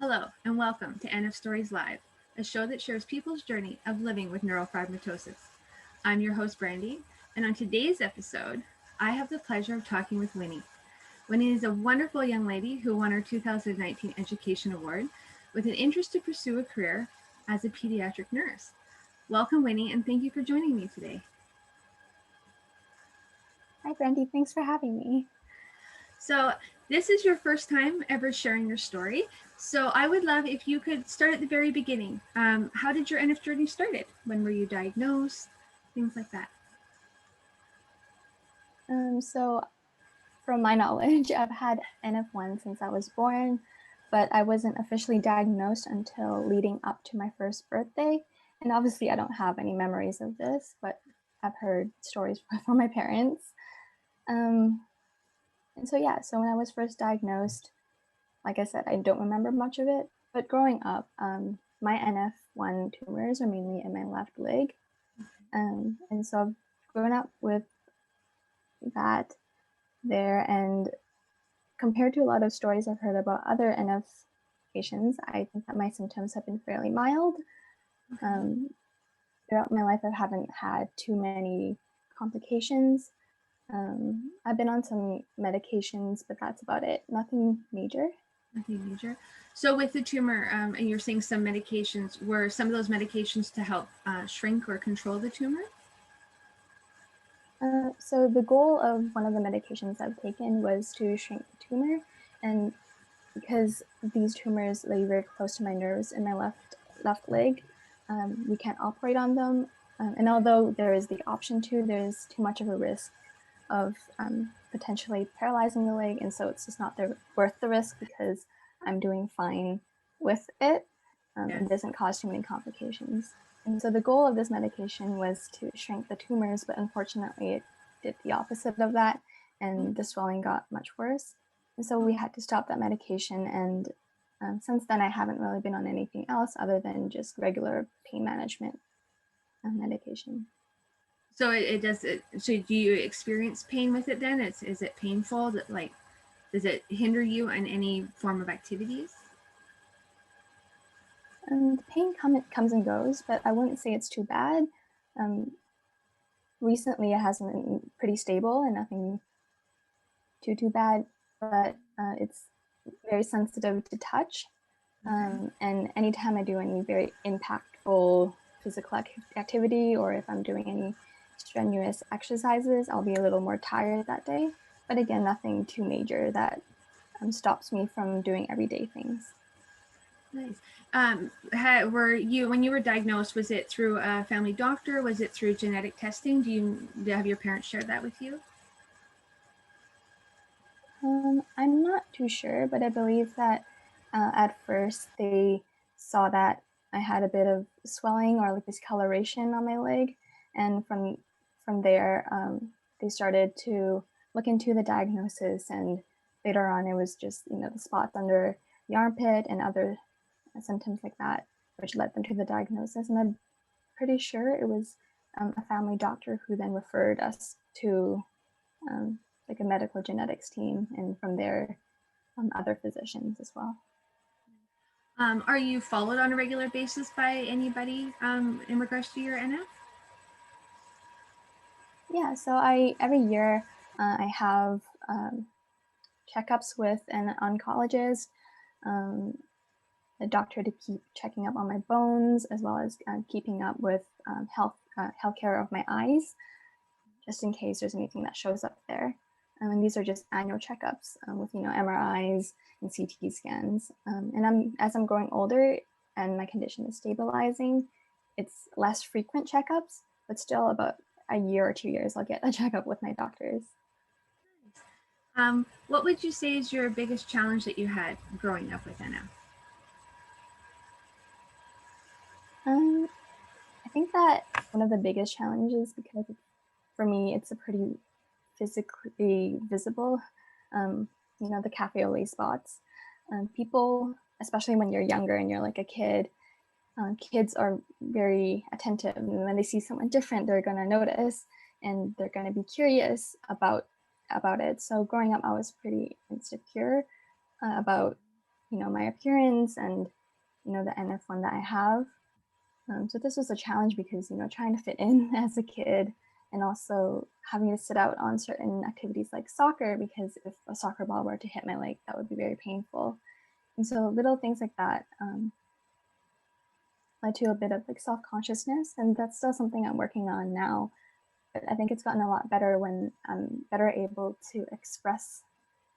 Hello and welcome to NF Stories Live, a show that shares people's journey of living with neurofibromatosis. I'm your host, Brandy, and on today's episode, I have the pleasure of talking with Winnie. Winnie is a wonderful young lady who won her 2019 Education Award with an interest to pursue a career as a pediatric nurse. Welcome, Winnie, and thank you for joining me today. Hi, Brandy. Thanks for having me. So this is your first time ever sharing your story. So I would love if you could start at the very beginning. How did your NF journey started? When were you diagnosed? Things like that. So from my knowledge, I've had NF1 since I was born, but I wasn't officially diagnosed until leading up to my first birthday. And obviously I don't have any memories of this, but I've heard stories from my parents. And so when I was first diagnosed, like I said, I don't remember much of it, but growing up, my NF1 tumors are mainly in my left leg. And so I've grown up with that there, and compared to a lot of stories I've heard about other NF patients, I think that my symptoms have been fairly mild. Throughout my life, I haven't had too many complications. I've been on some medications, but that's about it. Nothing major. Nothing major. So with the tumor, and you're saying some medications, were some of those medications to help shrink or control the tumor? So the goal of one of the medications I've taken was to shrink the tumor, and because these tumors lay very close to my nerves in my left leg, we can't operate on them. And although there is the option to, there's too much of a risk of potentially paralyzing the leg, and so it's just not worth the risk because I'm doing fine with it. It doesn't cause too many complications. And so the goal of this medication was to shrink the tumors, but unfortunately it did the opposite of that, and the swelling got much worse. And so we had to stop that medication, and since then I haven't really been on anything else other than just regular pain management medication. So it does it. So do you experience pain with it then? Is it painful? Does it hinder you in any form of activities? The pain comes and goes, but I wouldn't say it's too bad. Recently, it has been pretty stable and nothing too bad, but it's very sensitive to touch. And anytime I do any very impactful physical activity, or if I'm doing any strenuous exercises, I'll be a little more tired that day. But again, nothing too major that stops me from doing everyday things. Nice. When you were diagnosed, was it through a family doctor? Was it through genetic testing? Do you have your parents share that with you? I'm not too sure, but I believe that at first they saw that I had a bit of swelling or like discoloration on my leg, and from there they started to look into the diagnosis, and later on it was just the spots under the armpit and other symptoms like that, which led them to the diagnosis. And I'm pretty sure it was a family doctor who then referred us to like a medical genetics team, and from there other physicians as well. Are you followed on a regular basis by anybody in regards to your NF? Yeah, so every year I have checkups with an oncologist, a doctor to keep checking up on my bones, as well as keeping up with healthcare of my eyes, just in case there's anything that shows up there. And these are just annual checkups with MRIs and CT scans. And as I'm growing older and my condition is stabilizing, it's less frequent checkups, but still about a year or 2 years I'll get a checkup with my doctors. What would you say is your biggest challenge that you had growing up with NF? I think that one of the biggest challenges, because for me it's a pretty physically visible, the cafe au lait spots. People, especially when you're younger and you're like a kid, kids are very attentive, and when they see someone different, they're going to notice and they're going to be curious about it. So growing up, I was pretty insecure about my appearance and, the NF1 that I have. So this was a challenge because, trying to fit in as a kid and also having to sit out on certain activities like soccer, because if a soccer ball were to hit my leg, that would be very painful. And so little things like that led to a bit of like self-consciousness, and that's still something I'm working on now. But I think it's gotten a lot better when I'm better able to express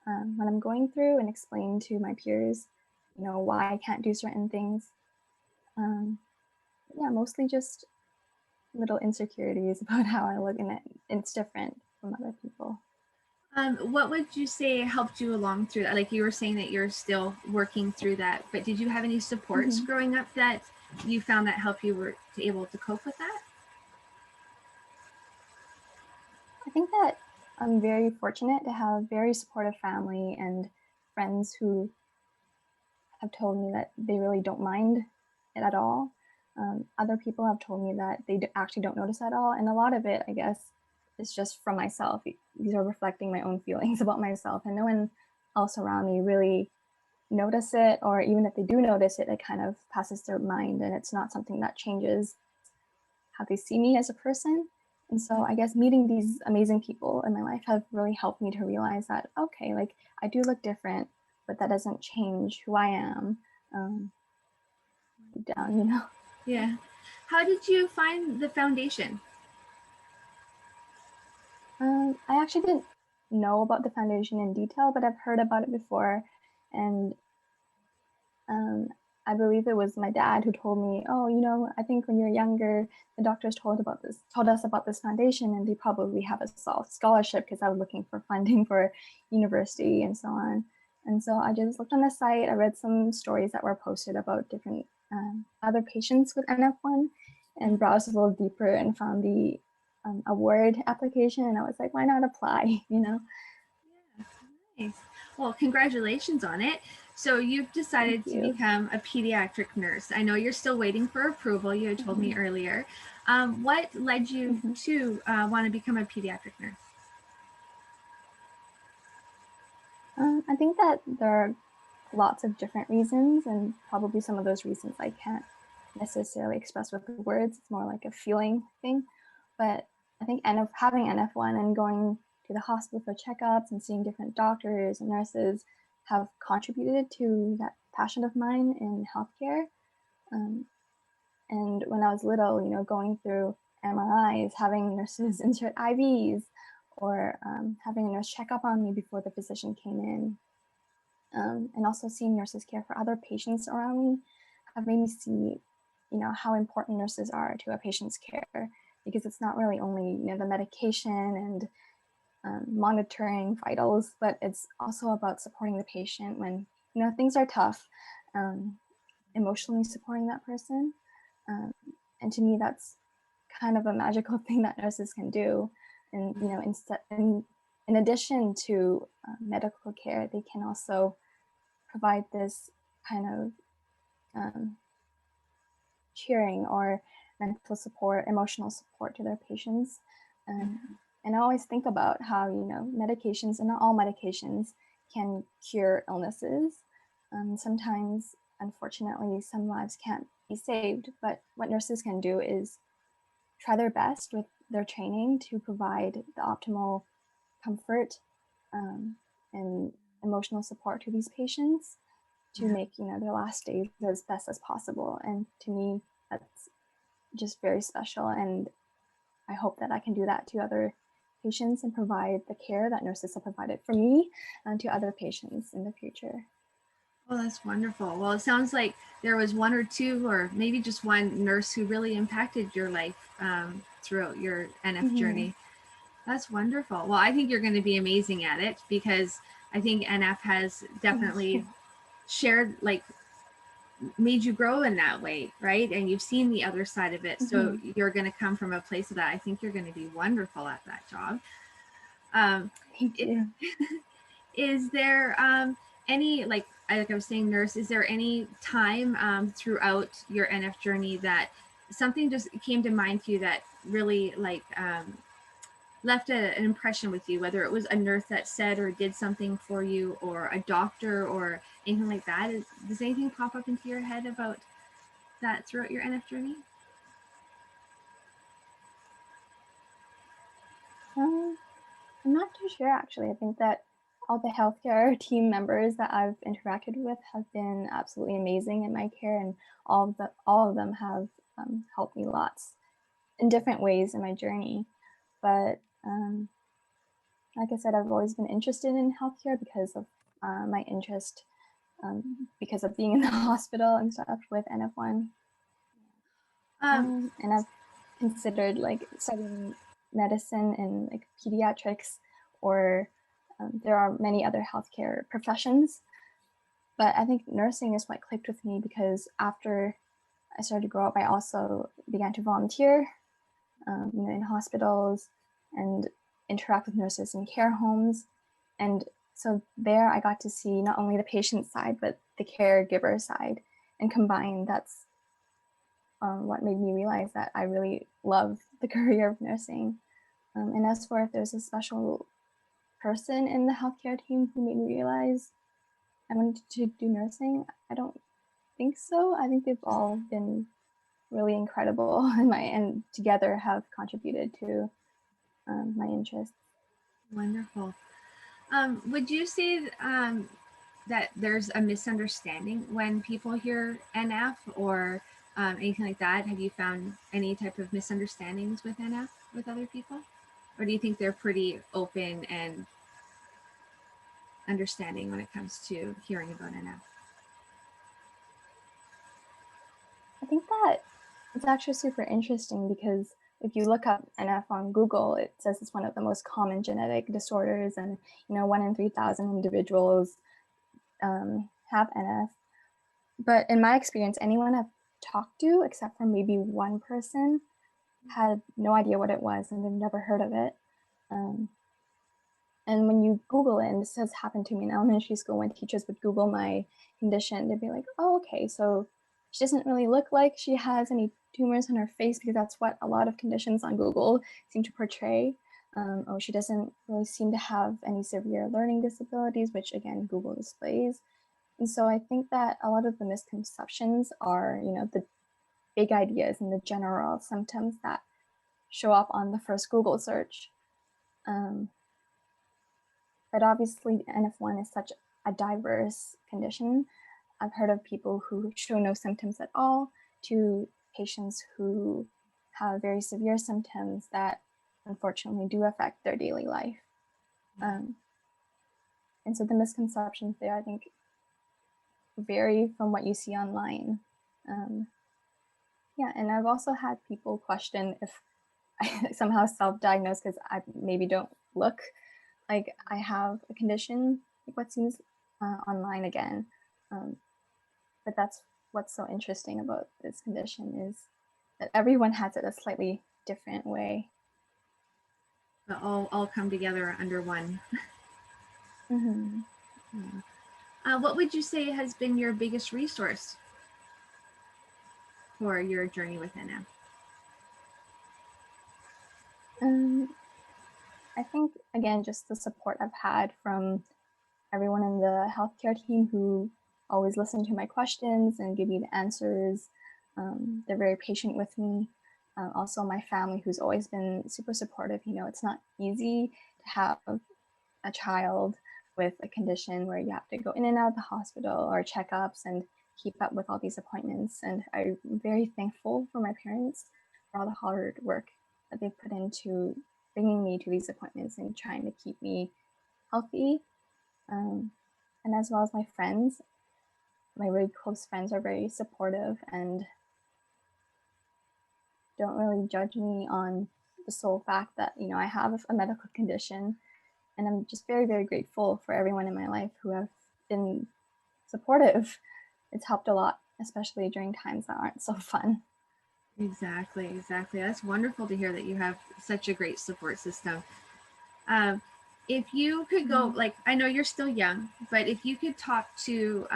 what I'm going through and explain to my peers, why I can't do certain things. Yeah, mostly just little insecurities about how I look, and it's different from other people. What would you say helped you along through that? Like you were saying that you're still working through that, but did you have any supports growing up that you found that helped you were able to cope with that? I think that I'm very fortunate to have very supportive family and friends who have told me that they really don't mind it at all. Other people have told me that they actually don't notice at all. And a lot of it, I guess, is just from myself. These are reflecting my own feelings about myself, and no one else around me really notice it, or even if they do notice it, it kind of passes their mind, and it's not something that changes how they see me as a person. And so I guess meeting these amazing people in my life have really helped me to realize that, okay, like I do look different, but that doesn't change who I am deep down. Yeah. How did you find the foundation? I actually didn't know about the foundation in detail, but I've heard about it before. And I believe it was my dad who told me, oh, I think when you're younger, the doctors told us about this foundation, and they probably have a scholarship, because I was looking for funding for university and so on. And so I just looked on the site. I read some stories that were posted about different other patients with NF1, and browsed a little deeper and found the award application. And I was like, why not apply? Yeah, nice. Well, congratulations on it. So you've decided to become a pediatric nurse. I know you're still waiting for approval. You had told me earlier. What led you to want to become a pediatric nurse? I think that there are lots of different reasons, and probably some of those reasons I can't necessarily express with words. It's more like a feeling thing. But I think having NF1 and going to the hospital for checkups and seeing different doctors and nurses have contributed to that passion of mine in healthcare. And when I was little, going through MRIs, having nurses insert IVs, or having a nurse check up on me before the physician came in, and also seeing nurses care for other patients around me have made me see, how important nurses are to a patient's care, because it's not really only, the medication and monitoring vitals, but it's also about supporting the patient when, things are tough, emotionally supporting that person. And to me, that's kind of a magical thing that nurses can do. And, in addition to medical care, they can also provide this kind of cheering or mental support, emotional support to their patients. And I always think about how, medications, and not all medications, can cure illnesses. Sometimes, unfortunately, some lives can't be saved, but what nurses can do is try their best with their training to provide the optimal comfort and emotional support to these patients, to make their last days as best as possible. And to me, that's just very special, and I hope that I can do that to other patients and provide the care that nurses have provided for me and to other patients in the future. Oh, that's wonderful. Well, it sounds like there was one or two, or maybe just one nurse who really impacted your life throughout your NF journey. That's wonderful. Well, I think you're going to be amazing at it, because I think NF has definitely shared, like, made you grow in that way, right? And you've seen the other side of it. So you're going to come from a place of that. I think you're going to be wonderful at that job. Thank you. Is there any, like I was saying, nurse, is there any time throughout your NF journey that something just came to mind to you that really left an impression with you, whether it was a nurse that said or did something for you, or a doctor, or anything like that? Does anything pop up into your head about that throughout your NF journey? I'm not too sure, actually. I think that all the healthcare team members that I've interacted with have been absolutely amazing in my care, and all of them have helped me lots in different ways in my journey. But like I said, I've always been interested in healthcare because of my interest, because of being in the hospital and stuff with NF1. And I've considered like studying medicine and like pediatrics, or there are many other healthcare professions. But I think nursing is what clicked with me, because after I started to grow up, I also began to volunteer, in hospitals and interact with nurses in care homes. And so there I got to see not only the patient side, but the caregiver side. And combined, that's what made me realize that I really love the career of nursing. And as for if there's a special person in the healthcare team who made me realize I wanted to do nursing, I don't think so. I think they've all been really incredible and together have contributed to my interests. Wonderful. Would you say that there's a misunderstanding when people hear NF, or anything like that? Have you found any type of misunderstandings with NF with other people? Or do you think they're pretty open and understanding when it comes to hearing about NF? I think that it's actually super interesting, because if you look up NF on Google, it says it's one of the most common genetic disorders, and 1 in 3,000 individuals have NF. But in my experience, anyone I've talked to, except for maybe one person, had no idea what it was, and they've never heard of it. And when you Google it, and this has happened to me in elementary school, when teachers would Google my condition, they'd be like, oh, okay, so she doesn't really look like she has any tumors on her face, because that's what a lot of conditions on Google seem to portray. Oh, she doesn't really seem to have any severe learning disabilities, which again, Google displays. And so I think that a lot of the misconceptions are, the big ideas and the general symptoms that show up on the first Google search. But obviously NF1 is such a diverse condition. I've heard of people who show no symptoms at all, to patients who have very severe symptoms that unfortunately do affect their daily life. And so the misconceptions there, I think, vary from what you see online. Yeah, and I've also had people question if I somehow self-diagnosed because I maybe don't look like I have a condition, like what seems online again. But that's what's so interesting about this condition, is that everyone has it a slightly different way. But all come together under one. Mm-hmm. What would you say has been your biggest resource for your journey with NF? I think, again, just the support I've had from everyone in the healthcare team, who always listen to my questions and give me the answers. They're very patient with me. Also my family, who's always been super supportive. It's not easy to have a child with a condition where you have to go in and out of the hospital or checkups and keep up with all these appointments. And I'm very thankful for my parents for all the hard work that they've put into bringing me to these appointments and trying to keep me healthy. And as well as my friends. My really close friends are very supportive and don't really judge me on the sole fact that, I have a medical condition. And I'm just very, very grateful for everyone in my life who have been supportive. It's helped a lot, especially during times that aren't so fun. Exactly. That's wonderful to hear that you have such a great support system. If you could go, like, I know you're still young, but if you could talk to,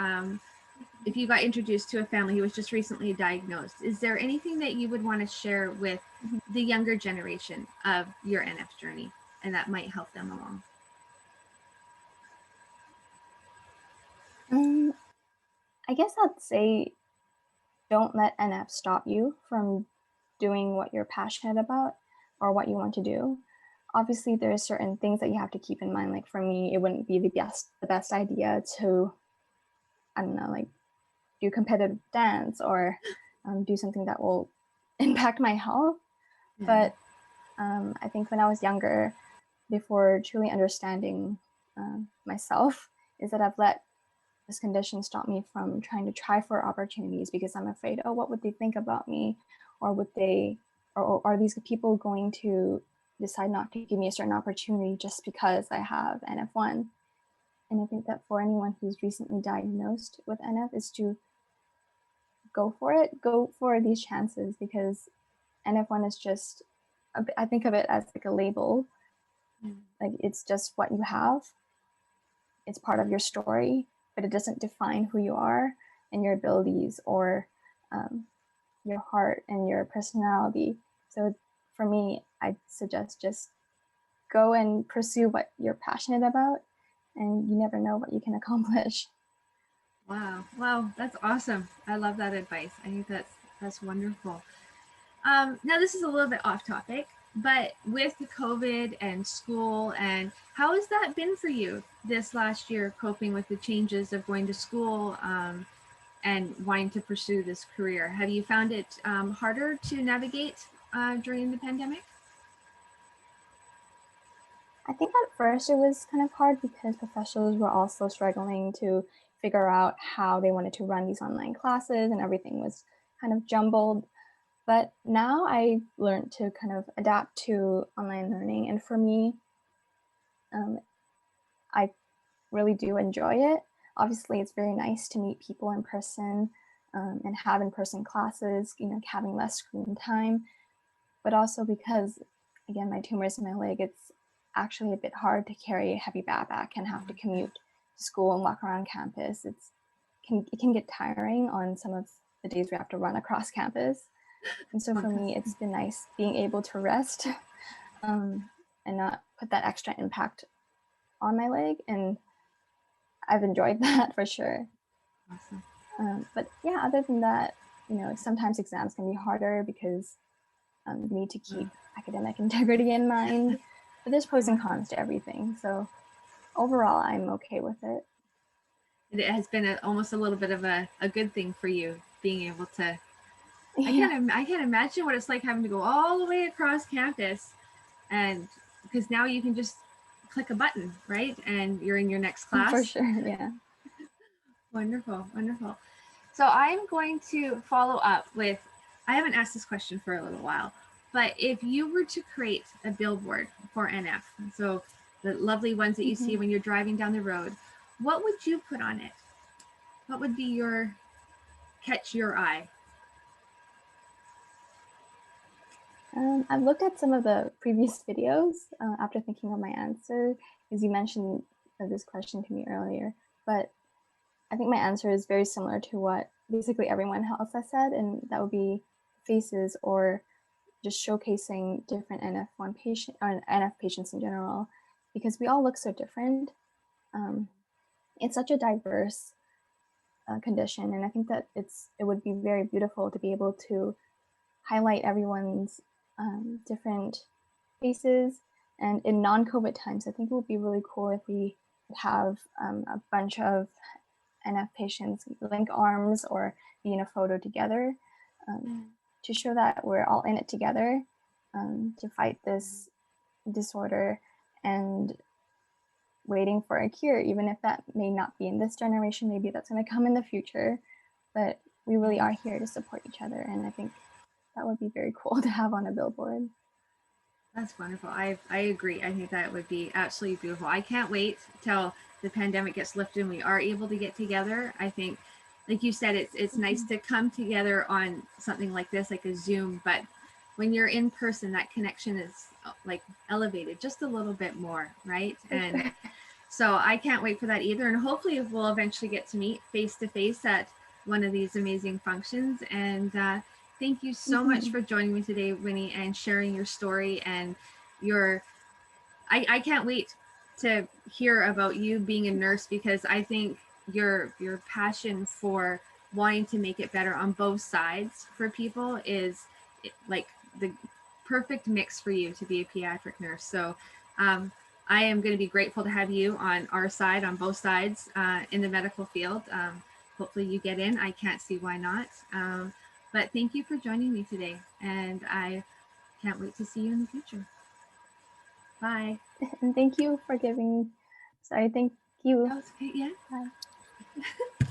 if you got introduced to a family who was just recently diagnosed, is there anything that you would want to share with the younger generation of your NF journey, and that might help them along? I guess I'd say don't let NF stop you from doing what you're passionate about or what you want to do. Obviously, there are certain things that you have to keep in mind. Like for me, it wouldn't be the best idea to, I don't know, like do competitive dance or do something that will impact my health. Yeah. But I think when I was younger, before truly understanding myself, is that I've let this condition stop me from try for opportunities because I'm afraid, oh, what would they think about me? Or would they, or are these people going to decide not to give me a certain opportunity just because I have NF1? And I think that for anyone who's recently diagnosed with NF is to go for it, go for these chances, because NF1 is just, I think of it as like a label. Like it's just what you have. It's part of your story, but it doesn't define who you are and your abilities or your heart and your personality. So for me, I'd suggest just go and pursue what you're passionate about, and you never know what you can accomplish. Wow. Wow. That's awesome. I love that advice. I think that's wonderful. Now this is a little bit off topic, but with the COVID and school, and how has that been for you this last year, coping with the changes of going to school and wanting to pursue this career? Have you found it harder to navigate during the pandemic? I think at first it was kind of hard because professors were also struggling to figure out how they wanted to run these online classes, and everything was kind of jumbled. But now I learned to kind of adapt to online learning. And for me, I really do enjoy it. Obviously, it's very nice to meet people in person and have in-person classes, having less screen time. But also because, again, my tumors in my leg, it's actually a bit hard to carry a heavy backpack and have to commute to school and walk around campus. It can get tiring on some of the days we have to run across campus. And so for me, it's been nice being able to rest and not put that extra impact on my leg. And I've enjoyed that for sure. Awesome. But yeah, other than that, sometimes exams can be harder because you need to keep academic integrity in mind. But there's pros and cons to everything. So overall, I'm okay with it. It has been almost a little bit of a good thing for you being able to. Yeah. I can't imagine what it's like having to go all the way across campus, and because now you can just click a button, right? And you're in your next class. For sure, yeah. Wonderful, wonderful. So I'm going to follow up with, I haven't asked this question for a little while, but if you were to create a billboard for NF, so the lovely ones that you see when you're driving down the road, what would you put on it? What would be your catch your eye? I've looked at some of the previous videos after thinking of my answer, because you mentioned this question to me earlier, but I think my answer is very similar to what basically everyone else has said, and that would be faces or just showcasing different NF1 patient or NF patients in general, because we all look so different. It's such a diverse condition, and I think that it would be very beautiful to be able to highlight everyone's different faces. And in non-COVID times, I think it would be really cool if we have a bunch of NF patients link arms or be in a photo together to show that we're all in it together to fight this disorder and waiting for a cure, even if that may not be in this generation, maybe that's going to come in the future. But we really are here to support each other, and I think that would be very cool to have on a billboard. That's wonderful. I agree. I think that would be absolutely beautiful. I can't wait till the pandemic gets lifted and we are able to get together. I think, like you said, it's nice to come together on something like this, like a Zoom, but when you're in person, that connection is like elevated just a little bit more, right? And so I can't wait for that either. And hopefully we'll eventually get to meet face to face at one of these amazing functions and Thank you so much for joining me today, Winnie, and sharing your story and your. I can't wait to hear about you being a nurse, because I think your passion for wanting to make it better on both sides for people is like the perfect mix for you to be a pediatric nurse. So I am going to be grateful to have you on our side, on both sides, in the medical field. Hopefully you get in. I can't see why not. But thank you for joining me today, and I can't wait to see you in the future. Bye. And thank you for giving. Sorry, thank you. That was okay. Yeah. Bye.